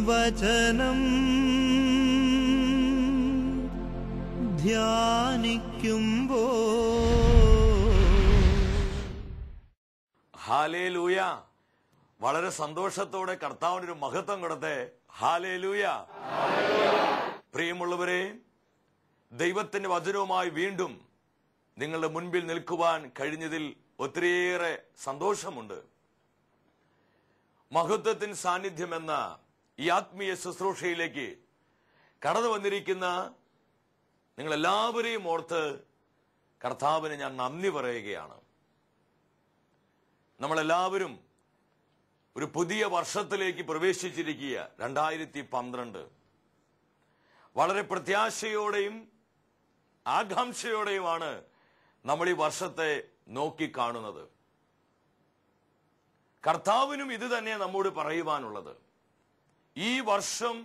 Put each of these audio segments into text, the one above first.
വചനം ധ്യാനിക്കുമ്പോ ഹല്ലേലൂയ. വളരെ സന്തോഷത്തോടെ കർത്താവിനൊരു മഹത്വം കൊടുത്തേ. ഹല്ലേലൂയ. പ്രിയമുള്ളവരെ, ദൈവത്തിന്റെ വചനവുമായി വീണ്ടും നിങ്ങളുടെ മുൻപിൽ നിൽക്കുവാൻ കഴിഞ്ഞതിൽ ഒത്തിരിയേറെ സന്തോഷമുണ്ട്. മഹത്വത്തിൻ സാന്നിധ്യം എന്ന ഈ ആത്മീയ ശുശ്രൂഷയിലേക്ക് കടന്നു വന്നിരിക്കുന്ന നിങ്ങളെല്ലാവരെയും ഓർത്ത് കർത്താവിന് ഞാൻ നന്ദി പറയുകയാണ്. നമ്മളെല്ലാവരും ഒരു പുതിയ വർഷത്തിലേക്ക് പ്രവേശിച്ചിരിക്കുക. 2012 വളരെ പ്രത്യാശയോടെയും ആകാംക്ഷയോടെയുമാണ് നമ്മൾ ഈ വർഷത്തെ നോക്കിക്കാണുന്നത്. കർത്താവിനും ഇത് തന്നെ നമ്മോട് പറയുവാനുള്ളത്. ഈ വർഷം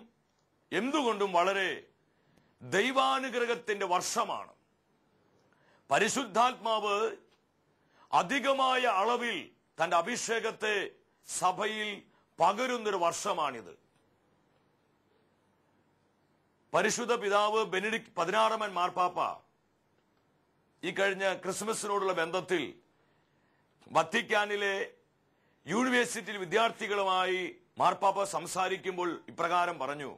എന്തുകൊണ്ടും വളരെ ദൈവാനുഗ്രഹത്തിന്റെ വർഷമാണ്. പരിശുദ്ധാത്മാവ് അധികമായ അളവിൽ തന്റെ അഭിഷേകത്തെ സഭയിൽ പകരുന്നൊരു വർഷമാണിത്. പരിശുദ്ധ പിതാവ് ബെനഡിക്ട് 16 മാർപ്പാപ്പ ഈ കഴിഞ്ഞ ക്രിസ്മസിനോടുള്ള ബന്ധത്തിൽ വത്തിക്കാനിലെ യൂണിവേഴ്സിറ്റി വിദ്യാർത്ഥികളുമായി മാർപ്പാപ്പ സംസാരിക്കുമ്പോൾ ഇപ്രകാരം പറഞ്ഞു: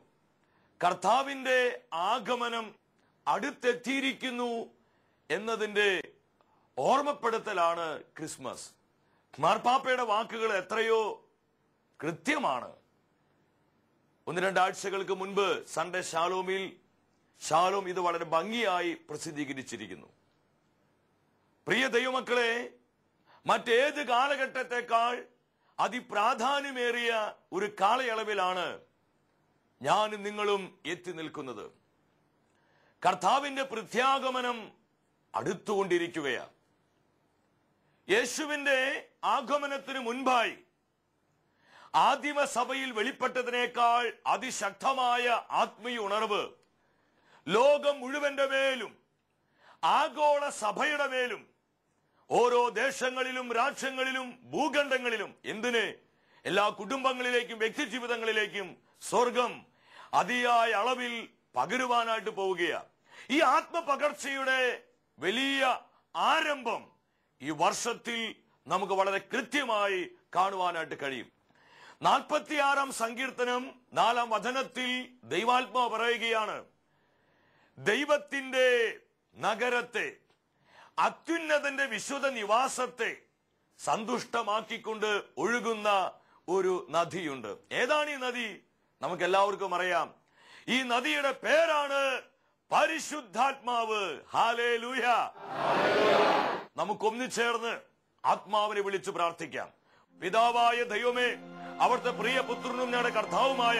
കർത്താവിന്റെ ആഗമനം അടുത്തെത്തിയിരിക്കുന്നു എന്നതിന്റെ ഓർമ്മപ്പെടുത്തലാണ് ക്രിസ്മസ്. മാർപ്പാപ്പയുടെ വാക്കുകൾ എത്രയോ കൃത്യമാണ്. 1-2 ആഴ്ചകൾക്ക് മുൻപ് സൺഡേ ഷാലോമിൽ ഷാലോം ഇത് വളരെ ഭംഗിയായി പ്രസിദ്ധീകരിച്ചിരിക്കുന്നു. പ്രിയ ദൈവമക്കളെ, മറ്റേത് കാലഘട്ടത്തെക്കാൾ അതിപ്രാധാന്യമേറിയ ഒരു കാലയളവിലാണ് ഞാനും നിങ്ങളും എത്തി നിൽക്കുന്നത്. കർത്താവിന്റെ പ്രത്യാഗമനം അടുത്തുകൊണ്ടിരിക്കുകയാണ്. യേശുവിന്റെ ആഗമനത്തിന് മുൻപായി ആദിമ സഭയിൽ വെളിപ്പെട്ടതിനേക്കാൾ അതിശക്തമായ ആത്മീയ ഉണർവ് ലോകം മുഴുവന്റെ മേലും ആഗോള സഭയുടെ മേലും ഓരോ ദേശങ്ങളിലും രാജ്യങ്ങളിലും ഭൂഖണ്ഡങ്ങളിലും എന്തിന് എല്ലാ കുടുംബങ്ങളിലേക്കും വ്യക്തിജീവിതങ്ങളിലേക്കും സ്വർഗം അതിയായ അളവിൽ പകരുവാനായിട്ട് പോവുകയാണ്. ഈ ആത്മപകർച്ചയുടെ വലിയ ആരംഭം ഈ വർഷത്തിൽ നമുക്ക് വളരെ കൃത്യമായി കാണുവാനായിട്ട് കഴിയും. 46 സങ്കീർത്തനം 4 വചനത്തിൽ ദൈവാത്മാവ് പറയുകയാണ്: ദൈവത്തിന്റെ നഗരത്തെ, അത്യുന്നതന്റെ വിശുദ്ധ നിവാസത്തെ സന്തുഷ്ടമാക്കിക്കൊണ്ട് ഒഴുകുന്ന ഒരു നദിയുണ്ട്. ഏതാണ് ഈ നദി? നമുക്ക് എല്ലാവർക്കും അറിയാം. ഈ നദിയുടെ പേരാണ് പരിശുദ്ധാത്മാവ്. ഹല്ലേലൂയ. നമുക്കൊന്നിച്ചേർന്ന് ആത്മാവിനെ വിളിച്ചു പ്രാർത്ഥിക്കാം. പിതാവായ ദൈവമേ, അവിടുത്തെ പ്രിയ പുത്രനും ഞങ്ങളുടെ കർത്താവുമായ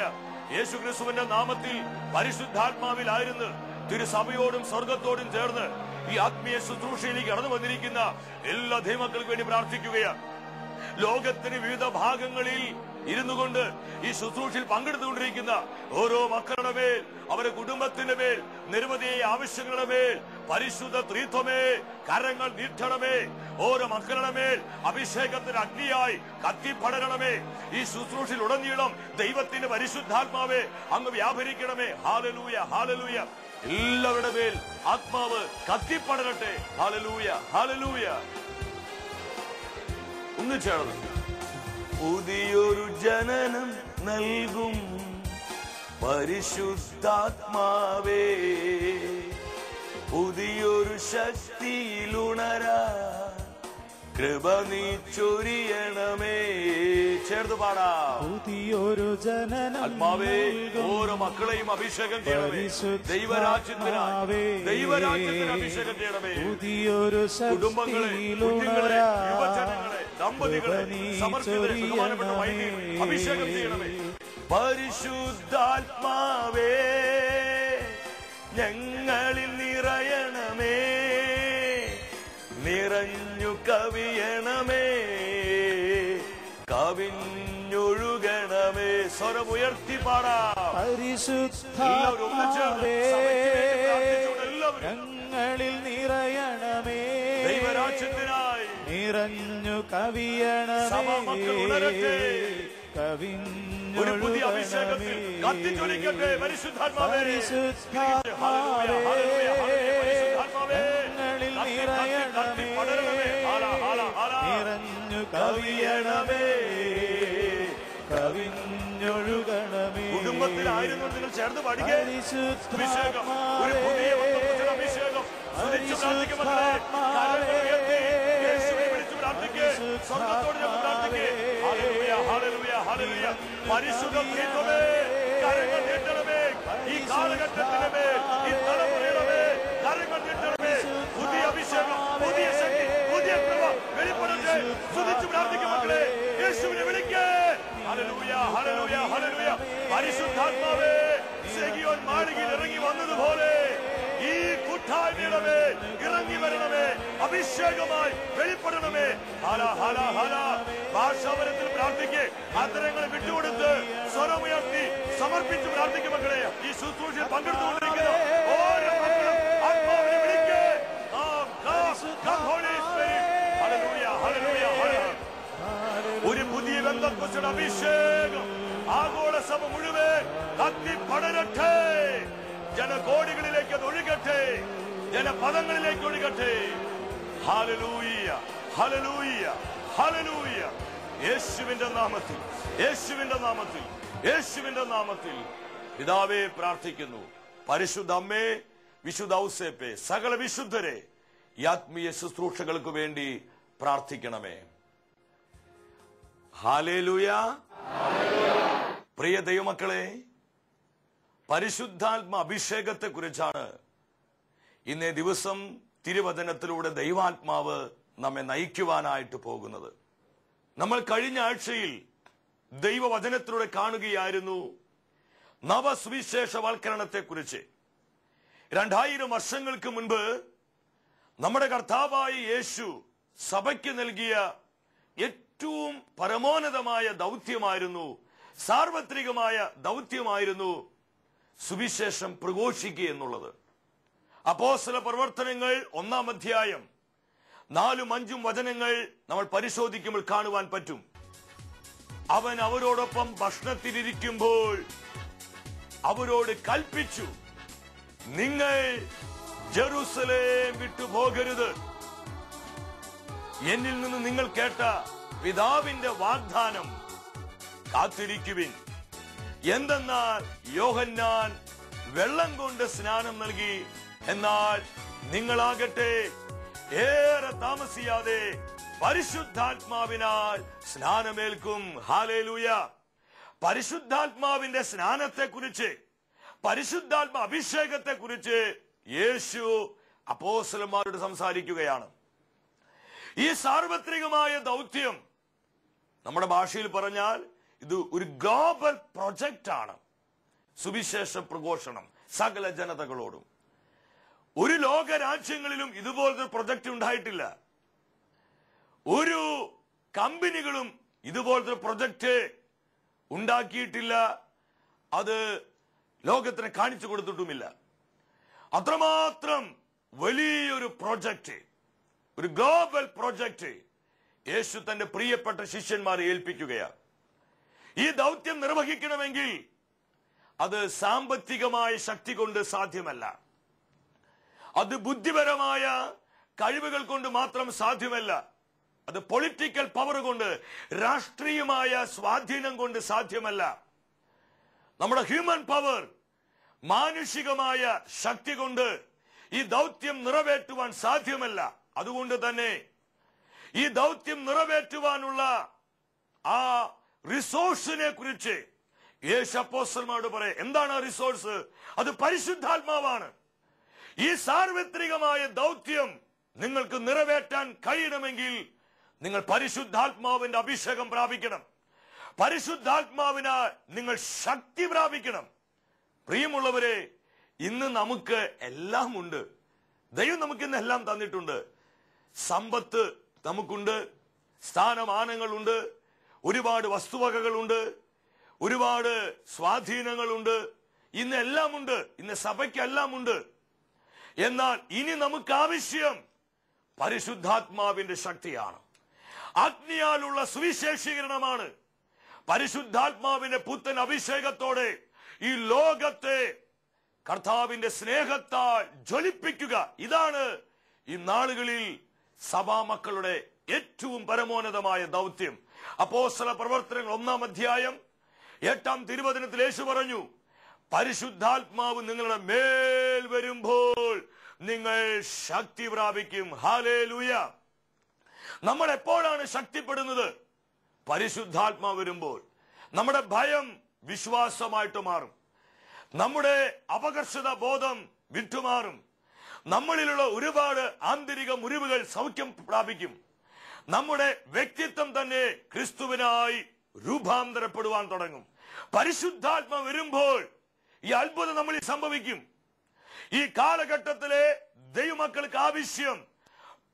യേശുക്രിസ്തുവിന്റെ നാമത്തിൽ പരിശുദ്ധാത്മാവിലായിരുന്നു തിരുസഭയോടും സ്വർഗത്തോടും ചേർന്ന് ഈ ആത്മീയ ശുശ്രൂഷയിലേക്ക് കടന്നു വന്നിരിക്കുന്ന എല്ലാ ദൈവമക്കൾക്കും വേണ്ടി പ്രാർത്ഥിക്കുകയാണ്. ലോകത്തിന് വിവിധ ഭാഗങ്ങളിൽ ഇരുന്നു കൊണ്ട് ഈ ശുശ്രൂഷയിൽ പങ്കെടുത്തുകൊണ്ടിരിക്കുന്ന ഓരോ മക്കളുടെ മേൽ, അവരുടെ കുടുംബത്തിന്റെ മേൽ, നിരവധി ആവശ്യങ്ങളുടെ മേൽ പരിശുദ്ധ ത്രിത്വമേ കരങ്ങൾ നീട്ടണമേ. ഓരോ മക്കളുടെ മേൽ അഭിഷേകത്തിന് അഗ്നിയായി കത്തിപ്പടരണമേ. ഈ ശുശ്രൂഷയിൽ ഉടനീളം ദൈവത്തിന്റെ പരിശുദ്ധാത്മാവേ അങ്ങ് വ്യാപരിക്കണമേ. Hallelujah, hallelujah. എല്ലാവരുടെ മേൽ ആത്മാവ് കത്തിപ്പടരട്ടെ. Hallelujah, hallelujah. ഒന്ന് ചേർന്ന് പുതിയൊരു ജനനം നൽകും പരിശുദ്ധാത്മാവേ, പുതിയൊരു ശക്തിയിലുണരാ കൃപ നീ ചൊരിയണമേ. ചേർന്ന് പാടാം. പുതിയൊരു ജനനം ആത്മാവേ ഓരോ മക്കളെയും അഭിഷേകം ചെയ്യണമേ. ദൈവരാജ്യത്തിന് അഭിഷേകം ചെയ്യണമേ. പുതിയൊരു കുടുംബങ്ങളെ, കുഞ്ഞുങ്ങളെ, യുവജനങ്ങളെ, ദമ്പതികളെ, സമർപ്പിതരെ, ബഹുമാനപ്പെട്ട വൈദികരെ അഭിഷേകം ചെയ്യണമേ. പരിശുദ്ധാത്മാവേ ഞങ്ങളിൽ നിറയണമേ, നിറഞ്ഞു കവിയണമേ, കവിഞ്ഞൊഴുകണമേ. സ്വരമുയർത്തി പാടാം. പരിശുദ്ധാത്മാവേ ഞങ്ങളിൽ നിറയണമേ, ദൈവരാജ്യത്തിനായി നിറഞ്ഞു കവിയണമേ, സഭാമക്കൾ ഉണരട്ടെ. ഒരു പുതിയ കവിഞ്ഞൊഴുകണമേ. അഭിഷേകത്തിൽ കത്തിജ്വലിക്കട്ടെ പരിശുദ്ധാത്മാവേ. പരിശുദ്ധാത്മാവേ, പരിശുദ്ധാത്മാവേ, ഞങ്ങളിൽ കത്തി, നിറയണമേ, കത്തി പടരണമേ. Challah, challah, challah. നിറഞ്ഞു കവിയണമേ, കവിഞ്ഞൊഴുകണമേ. കുടുംബത്തിലായിരുന്നു നിങ്ങൾ ചേർന്ന് പാടിക്കേ. അഭിഷേകം, ഒരു പുതിയ ബന്ധപ്പെട്ട അഭിഷേകം. സ്തുതിച്ച് പ്രാർത്ഥിക്ക് മക്കളെ. കരങ്ങൾ ഉയർത്തി യേശുവിനെ വിളിച്ച് പ്രാർത്ഥിക്ക്. സ്വർഗ്ഗത്തോട് ചേർന്ന് പ്രാർത്ഥിക്ക്. Hallelujah, hallelujah, hallelujah. പരിശുദ്ധ ദൈവമേ, കരങ്ങൾ നീട്ടണമേ. ഈ കാലഘട്ടത്തിന്റെ മേൽ, ഈ തലമുറയുടെ മേൽ കരങ്ങൾ നീട്ടണമേ. പുതിയ അഭിഷേകം, പുതിയ ശക്തി, പുതിയ കൃപ വെളിപ്പെടട്ടെ. സ്തുതിച്ച് പ്രാർത്ഥിക്കും മക്കളെ. യേശുവിനെ വിളിക്കേ. Hallelujah, hallelujah, hallelujah. പരിശുദ്ധാത്മാവേ, സെഗിയോൻ മാളികയിൽ ഇറങ്ങി വന്നതുപോലെ ഈ കൂട്ടായ്മയുടെ മേൽ ഇറങ്ങി വരണമേ. അഭിഷേകമായി വെളിപ്പെടണമേ. ഹാല, ഹാല, ഹാല. ഭാഷാപരത്തിൽ പ്രാർത്ഥിക്ക്. അന്തരങ്ങളെ വിട്ടുകൊടുത്ത് സ്വരമുയർത്തി സമർപ്പിച്ച് പ്രാർത്ഥിക്കും മക്കളെ. ഈ ശുശ്രൂഷയിൽ പങ്കെടുത്തുകൊണ്ടിരിക്കുന്ന ഓരോ മക്കളും ആത്മാവിനെ വിളിക്കേ. ഒരു പുതിയ ബന്ധപ്പെട്ട അഭിഷേകം ആഗോള സഭ മുഴുവൻ കത്തി പടരട്ടെ. ജനകോടികളിലേക്ക് അത് ഒഴുകട്ടെ. ജനപദങ്ങളിലേക്ക് ഒഴുകട്ടെ. Hallelujah, hallelujah, hallelujah. യേശുവിന്റെ നാമത്തിൽ, യേശുവിന്റെ നാമത്തിൽ, യേശുവിന്റെ നാമത്തിൽ പിതാവേ പ്രാർത്ഥിക്കുന്നു. പരിശുദ്ധ അമ്മേ, വിശുദ്ധ ഔസേപ്പേ, സകല വിശുദ്ധരെ ഈ ആത്മീയ ശുശ്രൂഷകൾക്ക് വേണ്ടി പ്രാർത്ഥിക്കണമേ. ഹല്ലേലൂയ. പ്രിയ ദൈവമക്കളെ, പരിശുദ്ധാത്മ അഭിഷേകത്തെ കുറിച്ചാണ് ഇന്നേ ദിവസം തിരുവചനത്തിലൂടെ ദൈവാത്മാവ് നമ്മെ നയിക്കുവാനായിട്ട് പോകുന്നത്. നമ്മൾ കഴിഞ്ഞ ആഴ്ചയിൽ ദൈവവചനത്തിലൂടെ കാണുകയായിരുന്നു നവസുവിശേഷവൽക്കരണത്തെ കുറിച്ച്. 2000 വർഷങ്ങൾക്ക് മുൻപ് നമ്മുടെ കർത്താവായ യേശു സഭയ്ക്ക് നൽകിയ ഏറ്റവും പരമോന്നതമായ ദൗത്യമായിരുന്നു, സാർവത്രികമായ ദൗത്യമായിരുന്നു സുവിശേഷം പ്രഘോഷിക്കുക എന്നുള്ളത്. അപ്പോസ്തല പ്രവർത്തനങ്ങൾ 1-ാം അധ്യായം 4-5 വചനങ്ങൾ നമ്മൾ പരിശോധിക്കുമ്പോൾ കാണുവാൻ പറ്റും. അവൻ അവരോടൊപ്പം ഭക്ഷണത്തിലിരിക്കുമ്പോൾ അവരോട് കൽപ്പിച്ചു, നിങ്ങൾ ജെറുസലേം വിട്ടുപോകരുത്. എന്നിൽ നിന്ന് നിങ്ങൾ കേട്ട പിതാവിന്റെ വാഗ്ദാനം കാത്തിരിക്കുവിൻ. എന്തെന്നാൽ യോഹന്നാൻ വെള്ളം കൊണ്ട് സ്നാനം നൽകി, എന്നാൽ നിങ്ങളാകട്ടെ ഏറെ താമസിയാതെ പരിശുദ്ധാത്മാവിനാൽ സ്നാനമേൽക്കും. ഹല്ലേലൂയ. പരിശുദ്ധാത്മാവിന്റെ സ്നാനത്തെ കുറിച്ച്, പരിശുദ്ധാത്മ അഭിഷേകത്തെ കുറിച്ച് യേശു അപ്പോസ്തലന്മാരോട് സംസാരിക്കുകയാണ്. ഈ സാർവത്രികമായ ദൗത്യം, നമ്മുടെ ഭാഷയിൽ പറഞ്ഞാൽ ഇത് ഒരു ഗ്ലോബൽ പ്രൊജക്റ്റ് ആണ്. സുവിശേഷ പ്രഘോഷണം സകല ജനതകളോടും. ഒരു ലോക രാജ്യങ്ങളിലും ഇതുപോലത്തെ പ്രൊജക്റ്റ് ഉണ്ടായിട്ടില്ല. ഒരു കമ്പനികളും ഇതുപോലത്തെ പ്രൊജക്റ്റ് ഉണ്ടാക്കിയിട്ടില്ല. അത് ലോകത്തിന് കാണിച്ചു കൊടുത്തിട്ടുമില്ല. അത്രമാത്രം വലിയൊരു പ്രൊജക്റ്റ്, ഒരു ഗ്ലോബൽ പ്രൊജക്റ്റ് യേശു തന്റെ പ്രിയപ്പെട്ട ശിഷ്യന്മാരെ ഏൽപ്പിക്കുകയാണ്. ഈ ദൗത്യം നിർവഹിക്കണമെങ്കിൽ അത് സാമ്പത്തികമായ ശക്തി കൊണ്ട് സാധ്യമല്ല. അത് ബുദ്ധിപരമായ കഴിവുകൾ കൊണ്ട് മാത്രം സാധ്യമല്ല. അത് പൊളിറ്റിക്കൽ പവർ കൊണ്ട്, രാഷ്ട്രീയമായ സ്വാധീനം കൊണ്ട് സാധ്യമല്ല. നമ്മുടെ ഹ്യൂമൻ പവർ, മാനുഷികമായ ശക്തി കൊണ്ട് ഈ ദൗത്യം നിറവേറ്റുവാൻ സാധ്യമല്ല. അതുകൊണ്ട് തന്നെ ഈ ദൗത്യം നിറവേറ്റുവാനുള്ള ആ റിസോഴ്സിനെ കുറിച്ച് യേശു അപ്പോസ്തലന്മാരോട് പറയും. എന്താണ് ആ റിസോഴ്സ്? അത് പരിശുദ്ധാത്മാവാണ്. ഈ സാർവത്രികമായ ദൗത്യം നിങ്ങൾക്ക് നിറവേറ്റാൻ കഴിയണമെങ്കിൽ നിങ്ങൾ പരിശുദ്ധാത്മാവിന്റെ അഭിഷേകം പ്രാപിക്കണം. പരിശുദ്ധാത്മാവിനാൽ നിങ്ങൾ ശക്തി പ്രാപിക്കണം. പ്രിയമുള്ളവരെ, ഇന്ന് നമുക്ക് എല്ലാം ഉണ്ട്. ദൈവം നമുക്ക് ഇന്ന് എല്ലാം തന്നിട്ടുണ്ട്. സമ്പത്ത് നമുക്കുണ്ട്, സ്ഥാനമാനങ്ങളുണ്ട്, ഒരുപാട് വസ്തുവകകളുണ്ട്, ഒരുപാട് സ്വാധീനങ്ങളുണ്ട്. ഇന്ന് എല്ലാം ഉണ്ട്. ഇന്ന് സഭയ്ക്ക് എല്ലാം ഉണ്ട്. എന്നാൽ ഇനി നമുക്ക് ആവശ്യം പരിശുദ്ധാത്മാവിന്റെ ശക്തിയാണ്. അഗ്നിയാലുള്ള സുവിശേഷീകരണമാണ്. പരിശുദ്ധാത്മാവിന്റെ പുത്തൻ അഭിഷേകത്തോടെ ഈ ലോകത്തെ കർത്താവിന്റെ സ്നേഹത്താൽ ജ്വലിപ്പിക്കുക. ഇതാണ് ഈ നാളുകളിൽ സഭാമക്കളുടെ ഏറ്റവും പരമോന്നതമായ ദൗത്യം. അപ്പോസ്തല പ്രവർത്തനങ്ങൾ 1-ാം അധ്യായം 8-ാം തിരുവചനത്തിൽ യേശു പറഞ്ഞു, പരിശുദ്ധാത്മാവ് നിങ്ങളുടെ മേൽ വരുമ്പോൾ നിങ്ങൾ ശക്തി പ്രാപിക്കും. ഹല്ലേലൂയ. നമ്മൾ എപ്പോഴാണ് ശക്തിപ്പെടുന്നത്? പരിശുദ്ധാത്മാവ് വരുമ്പോൾ. നമ്മുടെ ഭയം വിശ്വാസമായിട്ട് മാറും. നമ്മുടെ അപകർഷത ബോധം വിട്ടുമാറും. നമ്മളിലുള്ള ഒരുപാട് ആന്തരിക മുറിവുകൾ സൗഖ്യം പ്രാപിക്കും. നമ്മുടെ വ്യക്തിത്വം തന്നെ ക്രിസ്തുവിനായി രൂപാന്തരപ്പെടുവാൻ തുടങ്ങും. പരിശുദ്ധാത്മാവ് വരുമ്പോൾ ഈ അത്ഭുതം നമ്മളിൽ സംഭവിക്കും. ഈ കാലഘട്ടത്തിലെ ദൈവമക്കൾക്ക് ആവശ്യം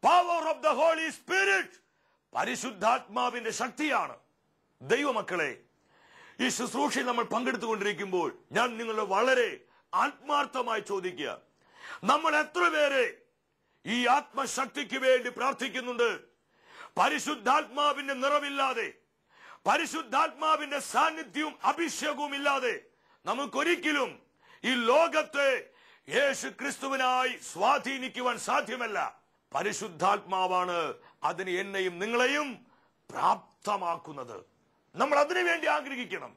power of the holy spirit, പരിശുദ്ധാത്മാവിന്റെ ശക്തിയാണ്. ദൈവമക്കളെ, ഈ ശുശ്രൂഷയിൽ നമ്മൾ പങ്കെടുത്തുകൊണ്ടിരിക്കുമ്പോൾ ഞാൻ നിങ്ങളെ വളരെ ആത്മാർത്ഥമായി ചോദിക്കുക, നമ്മൾ എത്ര പേരെ ഈ ആത്മശക്തിക്ക് വേണ്ടി പ്രാർത്ഥിക്കുന്നുണ്ട്? പരിശുദ്ധാത്മാവിന്റെ നിറവില്ലാതെ, പരിശുദ്ധാത്മാവിന്റെ സാന്നിധ്യവും അഭിഷേകവും ഇല്ലാതെ നമുക്കൊരിക്കലും ഈ ലോകത്തെ യേശു ക്രിസ്തുവിനായി സ്വാധീനിക്കുവാൻ സാധ്യമല്ല. പരിശുദ്ധാത്മാവാണ് അതിന് എന്നെയും നിങ്ങളെയും പ്രാപ്തമാക്കുന്നത്. നമ്മൾ അതിനു വേണ്ടി ആഗ്രഹിക്കണം.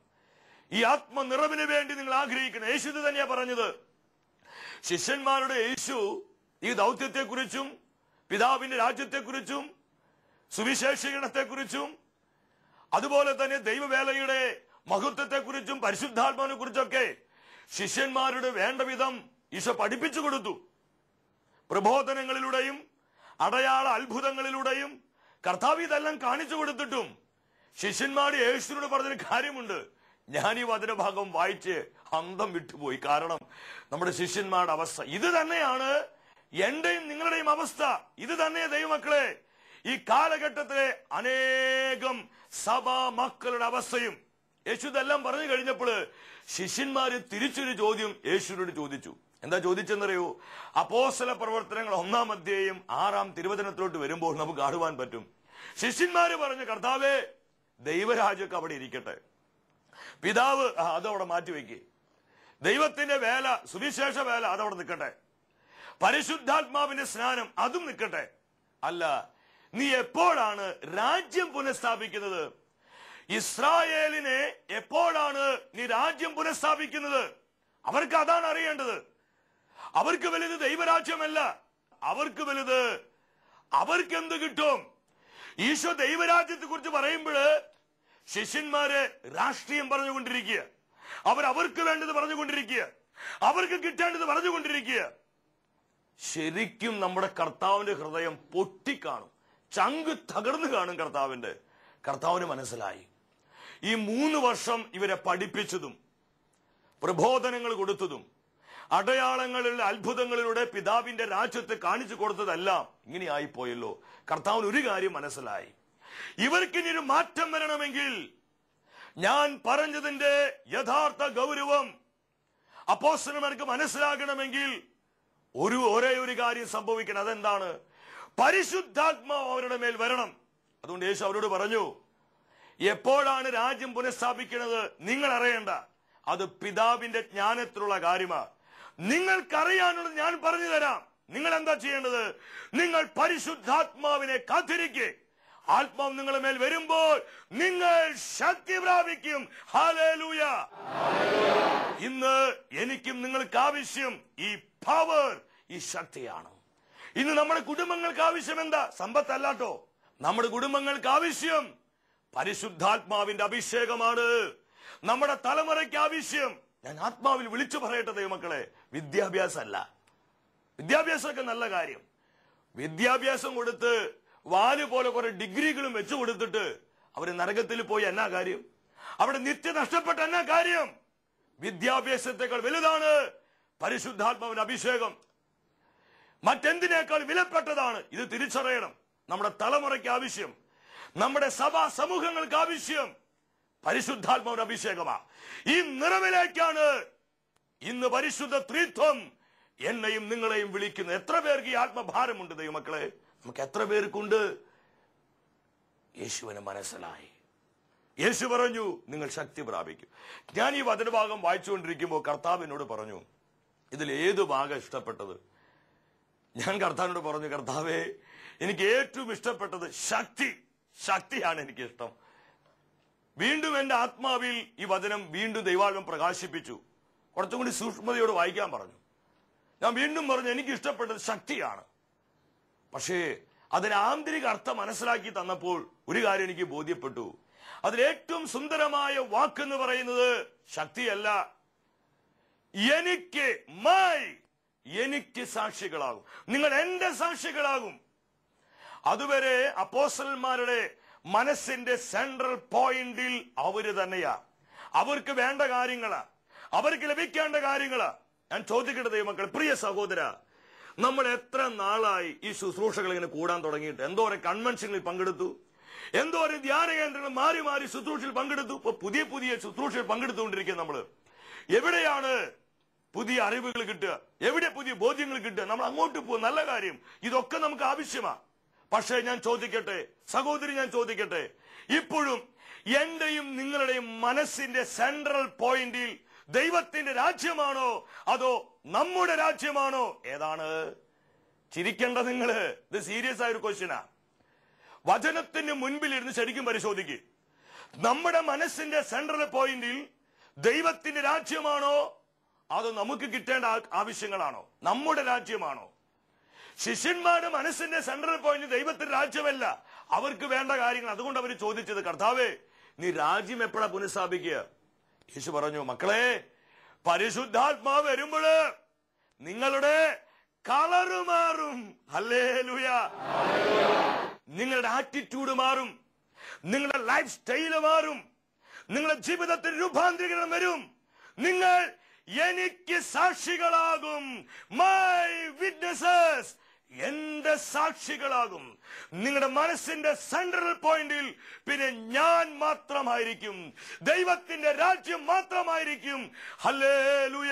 ഈ ആത്മനിറവിന് വേണ്ടി നിങ്ങൾ ആഗ്രഹിക്കണം. യേശു ഇത് തന്നെയാ പറഞ്ഞത്. ശിഷ്യന്മാരുടെ യേശു ഈ ദൗത്യത്തെക്കുറിച്ചും പിതാവിന്റെ രാജ്യത്തെക്കുറിച്ചും സുവിശേഷീകരണത്തെക്കുറിച്ചും അതുപോലെ തന്നെ ദൈവവേലയുടെ മഹത്വത്തെക്കുറിച്ചും പരിശുദ്ധാത്മാവിനെ കുറിച്ചൊക്കെ ശിഷ്യന്മാരുടെ വേണ്ട വിധം ഈശോ പഠിപ്പിച്ചു കൊടുത്തു. പ്രബോധനങ്ങളിലൂടെയും അടയാള അത്ഭുതങ്ങളിലൂടെയും കർത്താവ് ഇതെല്ലാം കാണിച്ചു കൊടുത്തിട്ടും ശിഷ്യന്മാർ യേശുവിനോട് പറഞ്ഞൊരു കാര്യമുണ്ട്. ഞാൻ ഈ വചനഭാഗം വായിച്ച് അന്തം വിട്ടുപോയി. കാരണം നമ്മുടെ ശിഷ്യന്മാരുടെ അവസ്ഥ ഇത് തന്നെയാണ്. എന്റെയും നിങ്ങളുടെയും അവസ്ഥ ഇത് തന്നെ. ദൈവമക്കളെ, ഈ കാലഘട്ടത്തിലെ അനേകം സഭാ മക്കളുടെ അവസ്ഥയും യേശു ഇതെല്ലാം പറഞ്ഞു കഴിഞ്ഞപ്പോൾ ശിഷ്യന്മാര് തിരിച്ചൊരു ചോദ്യം യേശുവിനോട് ചോദിച്ചു. എന്താ ചോദിച്ചെന്നറിയോ? അപ്പോസ്തല പ്രവർത്തനങ്ങൾ 1-ാം അധ്യായം 6-ാം തിരുവചനത്തിലോട്ട് വരുമ്പോൾ നമുക്ക് കാണുവാൻ പറ്റും. ശിഷ്യന്മാര് പറഞ്ഞു, കർത്താവേ, ദൈവരാജ്യമൊക്കെ അവിടെ ഇരിക്കട്ടെ, പിതാവ് അതവിടെ മാറ്റിവെക്കുക, ദൈവത്തിന്റെ വേല, സുവിശേഷ വേല അതവിടെ നിൽക്കട്ടെ, പരിശുദ്ധാത്മാവിന്റെ സ്നാനം അതും നിൽക്കട്ടെ. അല്ല, നീ എപ്പോഴാണ് രാജ്യം പുനഃസ്ഥാപിക്കുന്നത്? ഇസ്രായേലിനെ എപ്പോഴാണ് നീ രാജ്യം പുനഃസ്ഥാപിക്കുന്നത്? അവർക്ക് അതാണ് അറിയേണ്ടത്. അവർക്ക് വലുത് ദൈവരാജ്യമല്ല, അവർക്ക് വലുത് അവർക്ക് എന്ത് കിട്ടും. ഈശോ ദൈവരാജ്യത്തെ കുറിച്ച് പറയുമ്പോൾ ശിഷ്യന്മാരെ രാഷ്ട്രീയം പറഞ്ഞുകൊണ്ടിരിക്കുക, അവർക്ക് വേണ്ടത് പറഞ്ഞുകൊണ്ടിരിക്കുക, അവർക്ക് കിട്ടേണ്ടത് പറഞ്ഞുകൊണ്ടിരിക്കുക. ശരിക്കും നമ്മുടെ കർത്താവിന്റെ ഹൃദയം പൊട്ടിക്കാണും, ചങ്ക് തകർന്നു കാണും. കർത്താവിന് മനസ്സിലായി ഈ 3 വർഷം ഇവരെ പഠിപ്പിച്ചതും പ്രബോധനങ്ങൾ കൊടുത്തതും അടയാളങ്ങളിലെ അത്ഭുതങ്ങളിലൂടെ പിതാവിന്റെ രാജ്യത്തെ കാണിച്ചു കൊടുത്തതെല്ലാം ഇങ്ങനെയായിപ്പോയല്ലോ. കർത്താവിന് ഒരു കാര്യം മനസ്സിലായി, ഇവർക്കിനി ഒരു മാറ്റം വരണമെങ്കിൽ, ഞാൻ പറഞ്ഞതിന്റെ യഥാർത്ഥ ഗൗരവം അപ്പോസ്തലന്മാർക്ക് മനസ്സിലാകണമെങ്കിൽ ഒരേ ഒരു കാര്യം സംഭവിക്കണം. അതെന്താണ്? പരിശുദ്ധാത്മാവ് അവരുടെ മേൽ വരണം. അതുകൊണ്ട് യേശു അവരോട് പറഞ്ഞു, എപ്പോഴാണ് രാജ്യം പുനഃസ്ഥാപിക്കുന്നത് നിങ്ങൾ അറിയണ്ട, അത് പിതാവിന്റെ ജ്ഞാനത്തിലുള്ള കാര്യമാണ്. നിങ്ങൾക്കറിയാനുള്ളത് ഞാൻ പറഞ്ഞു തരാം. നിങ്ങൾ എന്താ ചെയ്യേണ്ടത്? നിങ്ങൾ പരിശുദ്ധാത്മാവിനെ കാത്തിരിക്കുക. ആത്മാവ് നിങ്ങളുടെ മേൽ വരുമ്പോൾ നിങ്ങൾ ശക്തി പ്രാപിക്കും. ഹല്ലേലൂയ. ഇന്ന് എനിക്കും നിങ്ങൾക്ക് ആവശ്യം ഈ പവർ, ഈ ശക്തിയാണ്. ഇന്ന് നമ്മുടെ കുടുംബങ്ങൾക്ക് ആവശ്യം എന്താ? സമ്പത്തല്ലാട്ടോ. നമ്മുടെ കുടുംബങ്ങൾക്ക് ആവശ്യം പരിശുദ്ധാത്മാവിന്റെ അഭിഷേകമാണ്. നമ്മുടെ തലമുറയ്ക്ക് ആവശ്യം, ഞാൻ ആത്മാവിൽ വിളിച്ചു പറയട്ടെ ദൈവമക്കളെ, വിദ്യാഭ്യാസമല്ല. വിദ്യാഭ്യാസമൊക്കെ നല്ല കാര്യം. വിദ്യാഭ്യാസം കൊടുത്ത് വാല് പോലെ കുറെ ഡിഗ്രികളും വെച്ചു കൊടുത്തിട്ട് അവര് നരകത്തിൽ പോയി എന്നാ കാര്യം? അവിടെ നിത്യ നഷ്ടപ്പെട്ട എന്നാ കാര്യം? വിദ്യാഭ്യാസത്തെക്കാൾ വലുതാണ് പരിശുദ്ധാത്മാവിന്റെ അഭിഷേകം. മറ്റെന്തിനേക്കാൾ വിലപ്പെട്ടതാണ്. ഇത് തിരിച്ചറിയണം. നമ്മുടെ തലമുറയ്ക്ക് ആവശ്യം, നമ്മുടെ സഭാ സമൂഹങ്ങൾക്ക് ആവശ്യം പരിശുദ്ധാത്മാവിന്റെ അഭിഷേകമാണ്. ഈ നിറവിലേക്കാണ് ഇന്ന് പരിശുദ്ധ ത്രിത്വം എന്നെയും നിങ്ങളെയും വിളിക്കുന്നത്. എത്ര പേർക്ക് ഈ ആത്മഭാരമുണ്ട് ദൈവമക്കളെ? നമുക്ക് എത്ര പേർക്കുണ്ട്? യേശുവിനെ മനസ്സിലായി. യേശു പറഞ്ഞു, നിങ്ങൾ ശക്തി പ്രാപിക്കും. ഞാൻ ഈ വചനഭാഗം വായിച്ചുകൊണ്ടിരിക്കുമ്പോൾ കർത്താവ് എന്നോട് പറഞ്ഞു, ഇതിൽ ഏത് ഭാഗം ഇഷ്ടപ്പെട്ടത്? ഞാൻ കർത്താവിനോട് പറഞ്ഞു, കർത്താവേ, എനിക്ക് ഏറ്റവും ഇഷ്ടപ്പെട്ടത് ശക്തിയാണ് എനിക്ക് ഇഷ്ടം. വീണ്ടും എന്റെ ആത്മാവിൽ ഈ വചനം വീണ്ടും ദൈവാത്മം പ്രകാശിപ്പിച്ചു. കുറച്ചും കൂടി സൂക്ഷ്മതയോട് വായിക്കാൻ പറഞ്ഞു. ഞാൻ വീണ്ടും പറഞ്ഞു, എനിക്ക് ഇഷ്ടപ്പെട്ടത് ശക്തിയാണ്. പക്ഷേ അതിന് ആന്തരിക അർത്ഥം മനസ്സിലാക്കി തന്നപ്പോൾ ഒരു കാര്യം എനിക്ക് ബോധ്യപ്പെട്ടു. അതിലേറ്റവും സുന്ദരമായ വാക്കെന്ന് പറയുന്നത് ശക്തിയല്ല, എനിക്ക് സാക്ഷികളാകും. നിങ്ങൾ എന്റെ സാക്ഷികളാകും. അതുവരെ അപ്പോസ്തലന്മാരുടെ മനസ്സിന്റെ സെൻട്രൽ പോയിന്റിൽ അവര് തന്നെയാ. അവർക്ക് വേണ്ട കാര്യങ്ങളാ, അവർക്ക് ലഭിക്കേണ്ട കാര്യങ്ങളാ. ഞാൻ ചോദിക്കട്ടെ ദൈവമക്കളെ, പ്രിയ സഹോദര, നമ്മൾ എത്ര നാളായി ഈ ശുശ്രൂഷകൾ ഇങ്ങനെ കൂടാൻ തുടങ്ങിയിട്ട്? എന്തോരം കൺവെൻഷനിൽ പങ്കെടുത്തു, എന്തോരം ധ്യാന കേന്ദ്രങ്ങൾ മാറി മാറി ശുശ്രൂഷയിൽ പങ്കെടുത്തു. ഇപ്പൊ പുതിയ ശുശ്രൂഷയിൽ പങ്കെടുത്തുകൊണ്ടിരിക്കുക. നമ്മള് എവിടെയാണ് പുതിയ അറിവുകൾ കിട്ടുക, എവിടെ പുതിയ ബോധ്യങ്ങൾ കിട്ടുക? നമ്മൾ അങ്ങോട്ട് പോകും, നല്ല കാര്യം, ഇതൊക്കെ നമുക്ക് ആവശ്യമാണ്. പക്ഷേ ഞാൻ ചോദിക്കട്ടെ സഹോദരി, ഞാൻ ചോദിക്കട്ടെ, ഇപ്പോഴും എന്റെയും നിങ്ങളുടെയും മനസ്സിന്റെ സെൻട്രൽ പോയിന്റിൽ ദൈവത്തിന്റെ രാജ്യമാണോ അതോ നമ്മുടെ രാജ്യമാണോ? ഏതാണ്? ചിരിക്കേണ്ട നിങ്ങള്, ഇത് സീരിയസ് ആയ ഒരു ക്വസ്റ്റ്യനാ. വചനത്തിന് മുൻപിൽ ഇരുന്ന് ശരിക്കും പരിശോധിക്കുക. നമ്മുടെ മനസ്സിന്റെ സെൻട്രൽ പോയിന്റിൽ ദൈവത്തിന്റെ രാജ്യമാണോ അതോ നമുക്ക് കിട്ടേണ്ട ആവശ്യങ്ങളാണോ? നമ്മുടെ രാജ്യമാണോ? ശിഷ്യന്മാരുടെ മനസ്സിന്റെ സെൻട്രൽ പോയിന്റ് ദൈവത്തിന്റെ രാജ്യമല്ല, അവർക്ക് വേണ്ട കാര്യങ്ങൾ. അതുകൊണ്ട് അവർ ചോദിച്ചത്, കർത്താവേ, നീ രാജ്യം എപ്പോഴാ പുനഃസ്ഥാപിക്കുക? യേശു പറഞ്ഞു, മക്കളെ, പരിശുദ്ധാത്മാവ് വരുമ്പോഴ് നിങ്ങളുടെ കളറ് മാറും. ഹല്ലേലൂയ. നിങ്ങളുടെ ആറ്റിറ്റ്യൂഡ് മാറും, നിങ്ങളുടെ ലൈഫ് സ്റ്റൈല് മാറും, നിങ്ങളുടെ ജീവിതത്തിൽ രൂപാന്തരീകരണം വരും. നിങ്ങൾ എനിക്ക് സാക്ഷികളാകും. മൈ വിറ്റ്നസസ്, എന്റെ സാക്ഷികളാകും. നിങ്ങളുടെ മനസ്സിന്റെ സെൻട്രൽ പോയിന്റിൽ പിന്നെ ഞാൻ മാത്രമായിരിക്കും, ദൈവത്തിന്റെ രാജ്യം മാത്രമായിരിക്കും. ഹല്ലേലൂയ.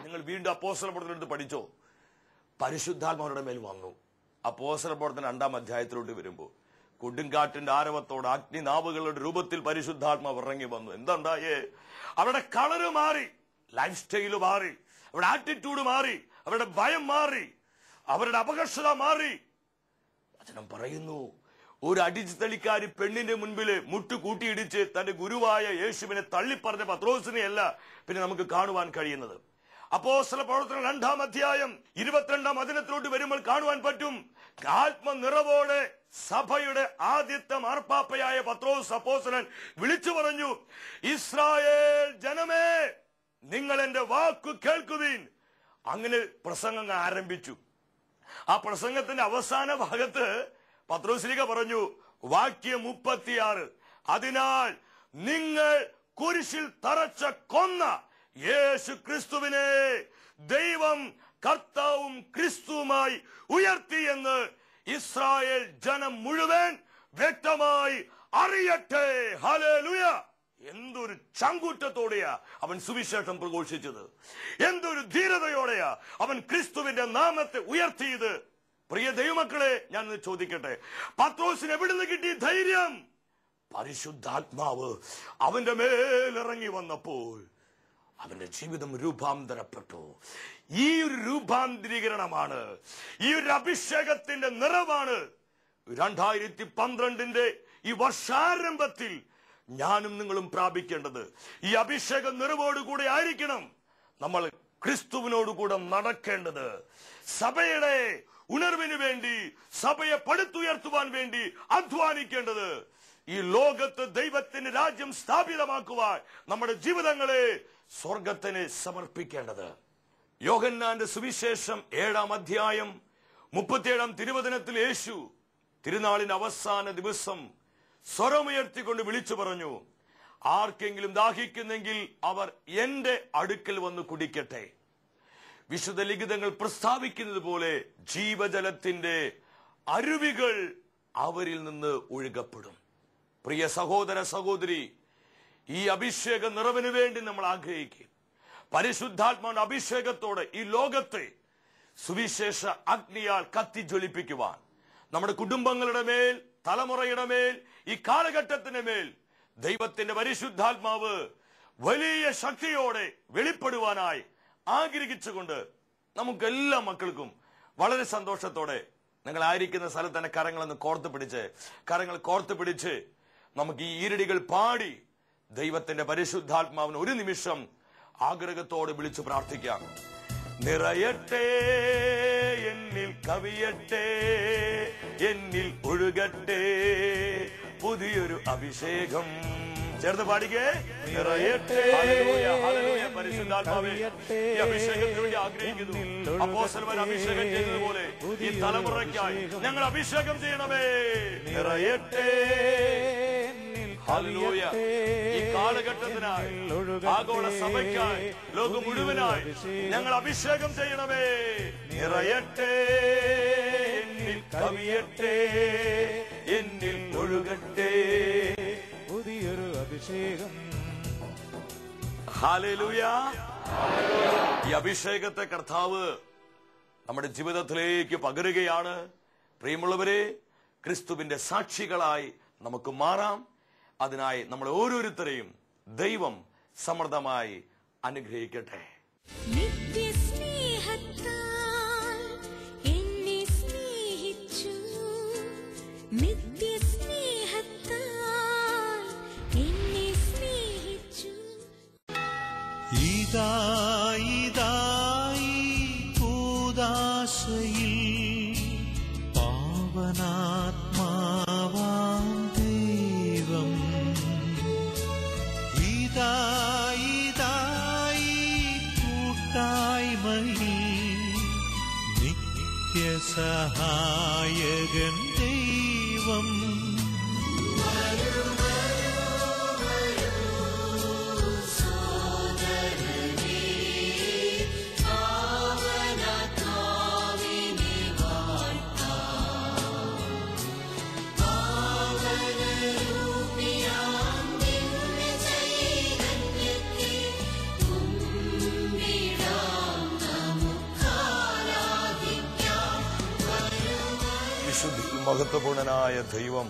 നിങ്ങൾ വീണ്ടും അപ്പോസ്തലപ്രവർത്തനം പഠിച്ചോ? പരിശുദ്ധാത്മാവരുടെ മേൽ വന്നു. അപ്പോസ്തലപ്രവർത്തനം 2-ാം അധ്യായത്തിലോട്ട് വരുമ്പോ കൊടുങ്കാറ്റിന്റെ ആരവത്തോടെ അഗ്നിനാവുകളുടെ രൂപത്തിൽ പരിശുദ്ധാത്മാവ് ഇറങ്ങി വന്നു. എന്താണ്ടായേ? അവരുടെ കളറ് മാറി, ലൈഫ് സ്റ്റൈല് മാറി, അവരുടെ ആറ്റിറ്റ്യൂഡ് മാറി, അവരുടെ ഭയം മാറി, അവരുടെ അപകർഷത മാറി. വചനം പറയുന്നു, ഒരു അടിച്ചുതളിക്കാരി പെണ്ണിന്റെ മുൻപില് മുട്ടുകൂട്ടിയിടിച്ച് തന്റെ ഗുരുവായ യേശുവിനെ തള്ളിപ്പറഞ്ഞ പത്രോസിനെയല്ല പിന്നെ നമുക്ക് കാണുവാൻ കഴിയുന്നത്. അപ്പോസ്തലപ്രവർത്തനം 2-ാം അധ്യായം 22-ാം വചനത്തിലോട്ട് വരുമ്പോൾ കാണുവാൻ പറ്റും, ആത്മനിറവോടെ സഭയുടെ ആദ്യത്തെ മാർപ്പാപ്പയായ പത്രോസ് അപ്പോസ്തലൻ വിളിച്ചു പറഞ്ഞു, ഇസ്രായേൽ ജനമേ, നിങ്ങൾ എന്റെ വാക്കു കേൾക്കുവിൻ. അങ്ങനെ പ്രസംഗം ആരംഭിച്ചു. ആ പ്രസംഗത്തിന്റെ അവസാന ഭാഗത്ത് പത്രോസ്ലീഹ പറഞ്ഞു, വാക്യം 36, അതിനാൽ നിങ്ങൾ കുരിശിൽ തറച്ച കൊന്ന യേശു ക്രിസ്തുവിനെ ദൈവം കർത്താവും ക്രിസ്തുവുമായി ഉയർത്തി എന്ന് ഇസ്രായേൽ ജനം മുഴുവൻ വ്യക്തമായി അറിയട്ടെ. ഹല്ലേലൂയ. എന്തൊരു ചങ്കൂറ്റത്തോടെയാ അവൻ സുവിശേഷം പ്രഘോഷിച്ചത്, എന്തൊരു ധീരതയോടെയാ അവൻ ക്രിസ്തുവിന്റെ നാമത്തെ ഉയർത്തിയത്. പ്രിയ ദൈവമക്കളെ, ഞാൻ ചോദിക്കട്ടെ, പത്രോസിന് എവിടുന്ന് കിട്ടിയ ധൈര്യം? പരിശുദ്ധാത്മാവ് അവന്റെ മേലിറങ്ങി വന്നപ്പോൾ അവന്റെ ജീവിതം രൂപാന്തരപ്പെട്ടു. ഈ ഒരു രൂപാന്തരീകരണമാണ്, ഈ ഒരു അഭിഷേകത്തിന്റെ നിറവാണ് 2012 ഈ വർഷാരംഭത്തിൽ ഞാനും നിങ്ങളും പ്രാപിക്കേണ്ടത്. ഈ അഭിഷേക നിറവോടുകൂടെ ആയിരിക്കണം നമ്മൾ ക്രിസ്തുവിനോടുകൂടെ നടക്കേണ്ടത്. സഭയുടെ ഉണർവിന് വേണ്ടി, സഭയെ പടുത്തുയർത്തുവാൻ വേണ്ടി അധ്വാനിക്കേണ്ടത്. ഈ ലോകത്ത് ദൈവത്തിന്റെ രാജ്യം സ്ഥാപിതമാക്കുവാൻ നമ്മുടെ ജീവിതങ്ങളെ സ്വർഗത്തിന് സമർപ്പിക്കേണ്ടത്. യോഹന്നാന്റെ സുവിശേഷം 7-ാം അധ്യായം 37-ാം തിരുവചനത്തിൽ യേശു തിരുനാളിന്റെ അവസാന ദിവസം സ്വരമുയർത്തിക്കൊണ്ട് വിളിച്ചു പറഞ്ഞു, ആർക്കെങ്കിലും ദാഹിക്കുന്നെങ്കിൽ അവർ എന്റെ അടുക്കൽ വന്ന് കുടിക്കട്ടെ. വിശുദ്ധ ലിഖിതങ്ങൾ പ്രസ്താവിക്കുന്നത് പോലെ ജീവജലത്തിന്റെ അരുവികൾ അവരിൽ നിന്ന് ഒഴുകപ്പെടും. പ്രിയ സഹോദര സഹോദരി, ഈ അഭിഷേക നിറവിന് വേണ്ടി നമ്മൾ ആഗ്രഹിക്കും. പരിശുദ്ധാത്മാവിന്റെ അഭിഷേകത്തോടെ ഈ ലോകത്തെ സുവിശേഷ അഗ്നിയാൽ കത്തിജ്വലിപ്പിക്കുവാൻ, നമ്മുടെ കുടുംബങ്ങളുടെ മേൽ, തലമുറയുടെ മേൽ, ഈ കാലഘട്ടത്തിന്റെ മേൽ ദൈവത്തിന്റെ പരിശുദ്ധാത്മാവ് വലിയ ശക്തിയോടെ വെളിപ്പെടുവാനായി ആഗ്രഹിച്ചുകൊണ്ട് നമുക്കെല്ലാ മക്കൾക്കും വളരെ സന്തോഷത്തോടെ നിങ്ങൾ ആയിരിക്കുന്ന സ്ഥലത്ത് തന്നെ കരങ്ങൾ കോർത്ത് പിടിച്ച് നമുക്ക് ഈ ഈരടികൾ പാടി ദൈവത്തിന്റെ പരിശുദ്ധാത്മാവിന് ഒരു നിമിഷം ആഗ്രഹത്തോടെ വിളിച്ചു പ്രാർത്ഥിക്കാം. നിറയട്ടെ എന്നിൽ, കവിയട്ടെ എന്നിൽ, ഒഴുകട്ടെ പുതിയൊരു അഭിഷേകം. ചേർന്ന് പാടിക്കേ. നിറയട്ടെ. പരിശുദ്ധാത്മാവേ, ഈ അഭിഷേകത്തിന് വേണ്ടി ആഗ്രഹിക്കുന്നു. അപ്പോസ്തലന്മാർ അഭിഷേകം ചെയ്തതുപോലെ ഈ തലമുറയ്ക്കായി ഞങ്ങൾ അഭിഷേകം ചെയ്യണമേ. നിറയട്ടെ. ഹല്ലേലൂയ. ഈ കാലഘട്ടത്തിനായി, ആഗോള സഭയ്ക്കായി, ലോകം മുഴുവനായി ഞങ്ങൾ അഭിഷേകം ചെയ്യണമേ. നിറയട്ടെ എന്നിൽ, കവിയട്ടെ എന്നിൽ, ഒഴുകട്ടെ പുതിയൊരു അഭിഷേകം. ഹല്ലേലൂയ. ഈ അഭിഷേകത്തെ കർത്താവ് നമ്മുടെ ജീവിതത്തിലേക്ക് പകരുകയാണ്. പ്രിയമുള്ളവരെ, ക്രിസ്തുവിന്റെ സാക്ഷികളായി നമുക്ക് മാറാം. അതിനായി നമ്മൾ ഓരോരുത്തരെയും ദൈവം സമൃദ്ധമായി അനുഗ്രഹിക്കട്ടെ. ഇതായി കൂദാശയിൽ പാവനാത്മാവാം ദൈവം, ഇതായി കൂട്ടായ്മയിൽ നിത്യസഹായകൻ ദൈവം. മഹത്വപൂർണനായ ദൈവം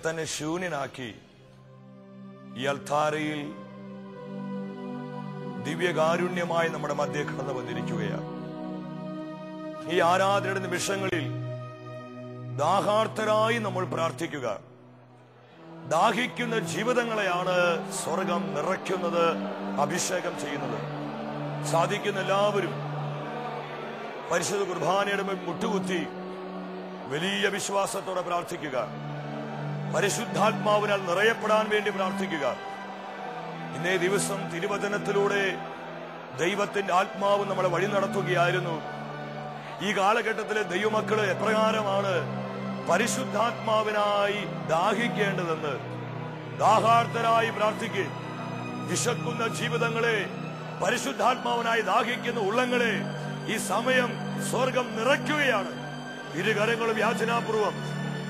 തന്നെ ശൂന്യനാക്കി ഈ അൽത്താരയിൽ ദിവ്യകാരുണ്യമായി നമ്മുടെ മധ്യേ കടന്നു വന്നിരിക്കുകയാണ്. ഈ ആരാധനയുടെ നിമിഷങ്ങളിൽ ദാഹാർത്തരായി നമ്മൾ പ്രാർത്ഥിക്കുക. ദാഹിക്കുന്ന ജീവിതങ്ങളെയാണ് സ്വർഗം നിറയ്ക്കുന്നത്, അഭിഷേകം ചെയ്യുന്നത്. സാധിക്കുന്ന എല്ലാവരും പരിശുദ്ധ കുർബാനയുടെ മേൽ മുട്ടുകുത്തി വലിയ വിശ്വാസത്തോടെ പ്രാർത്ഥിക്കുക. പരിശുദ്ധാത്മാവിനാൽ നിറയപ്പെടാൻ വേണ്ടി പ്രാർത്ഥിക്കുക. ഇന്നേ ദിവസം തിരുവചനത്തിലൂടെ ദൈവത്തിന്റെ ആത്മാവ് നമ്മളെ വഴി നടത്തുകയായിരുന്നു. ഈ കാലഘട്ടത്തിലെ ദൈവമക്കള് എപ്രകാരമാണ് പരിശുദ്ധാത്മാവിനായി ദാഹിക്കേണ്ടതെന്ന് ദാഹാർത്തരായി പ്രാർത്ഥിക്കുക. വിശക്കുന്ന ജീവിതങ്ങളെ, പരിശുദ്ധാത്മാവിനായി ദാഹിക്കുന്ന ഉള്ളങ്ങളെ ഈ സമയം സ്വർഗം നിറയ്ക്കുകയാണ്. ഇരുകരങ്ങളും യാചനാപൂർവം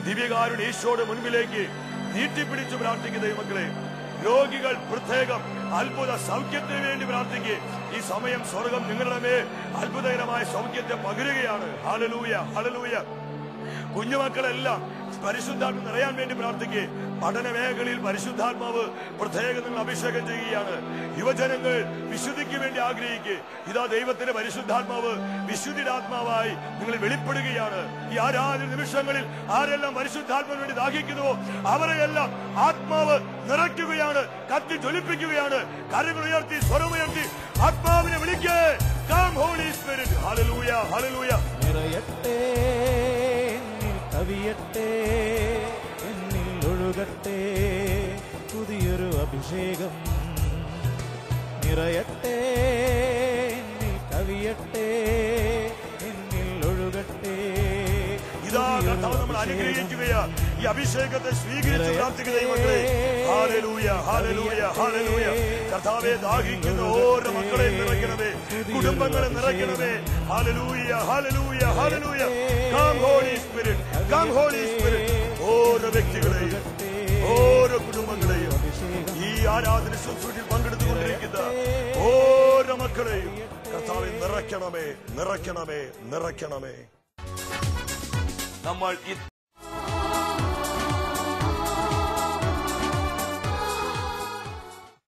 ദിവ്യകാരുടെ ഈശോയുടെ മുൻപിലേക്ക് നീട്ടിപ്പിടിച്ചു പ്രാർത്ഥിക്കുന്ന ദൈവമക്കളെ, രോഗികൾ പ്രത്യേകം അത്ഭുത സൗഖ്യത്തിന് വേണ്ടി പ്രാർത്ഥിക്കുക. ഈ സമയം സ്വർഗം നിങ്ങളുടെ മേൽ അത്ഭുതകരമായ സൗഖ്യത്തെ പകരുകയാണ്. Hallelujah, hallelujah. കുഞ്ഞുമക്കളെല്ലാം പരിശുദ്ധാത്മ നിറയാൻ വേണ്ടി പ്രാർത്ഥിക്കുക. പഠന മേഖലയിൽ പരിശുദ്ധാത്മാവ് പ്രത്യേകം നിങ്ങൾ അഭിഷേകം ചെയ്യുകയാണ്. യുവജനങ്ങൾ വിശുദ്ധിക്ക് വേണ്ടി ആഗ്രഹിക്കുക. ഇതാ ദൈവത്തിന്റെ പരിശുദ്ധാത്മാവ് വിശുദ്ധിയുടെ ആത്മാവായി നിങ്ങൾ വെളിപ്പെടുകയാണ്. ഈ ആരാധന നിമിഷങ്ങളിൽ ആരെല്ലാം പരിശുദ്ധാത്മാവിന് വേണ്ടി ദാഹിക്കുന്നുവോ അവരെയെല്ലാം ആത്മാവ് നിറയ്ക്കുകയാണ്, കത്തി ജ്വലിപ്പിക്കുകയാണ്. കരങ്ങൾ ഉയർത്തി, സ്വരമുയർത്തി ആത്മാവിനെ വിളിക്കേ. Come Holy Spirit. Hallelujah, hallelujah. നിറയട്ടെ എന്നിൽ, കവിയട്ടെ എന്നിൽ, ഒഴുകട്ടെ പുതിയൊരു അഭിഷേകം. നിറയട്ടെ എന്നിൽ, കവിയട്ടെ എന്നിൽ, ഒഴുകട്ടെ. ഇതാ കർത്താവ് നമ്മൾ അനുഗ്രഹിക്കുകയാണ്. ഈ അഭിഷേകത്തെ സ്വീകരിച്ച് പ്രാർത്ഥിക്കുന്ന മക്കളെ, ഹല്ലേലൂയ, ഹല്ലേലൂയ, ഹല്ലേലൂയ. കർത്താവേ, ദാഹിക്കുന്ന ഓരോ മക്കളെയും നിറയ്ക്കണമേ, കുടുംബങ്ങളെ നിറയ്ക്കണമേ. Hallelujah, hallelujah, hallelujah. Come Holy Spirit, come Holy Spirit. ഓരോ വ്യക്തികളെയും, ഓരോ കുടുംബങ്ങളെയും, ഈ ആരാധന ശുശ്രൂഷയിൽ പങ്കെടുത്തുകൊണ്ടിരിക്കുന്ന ഓരോ മക്കളെയും കർത്താവേ നിറയ്ക്കണമേ, നിറയ്ക്കണമേ, നിറയ്ക്കണമേ. നമ്മൾ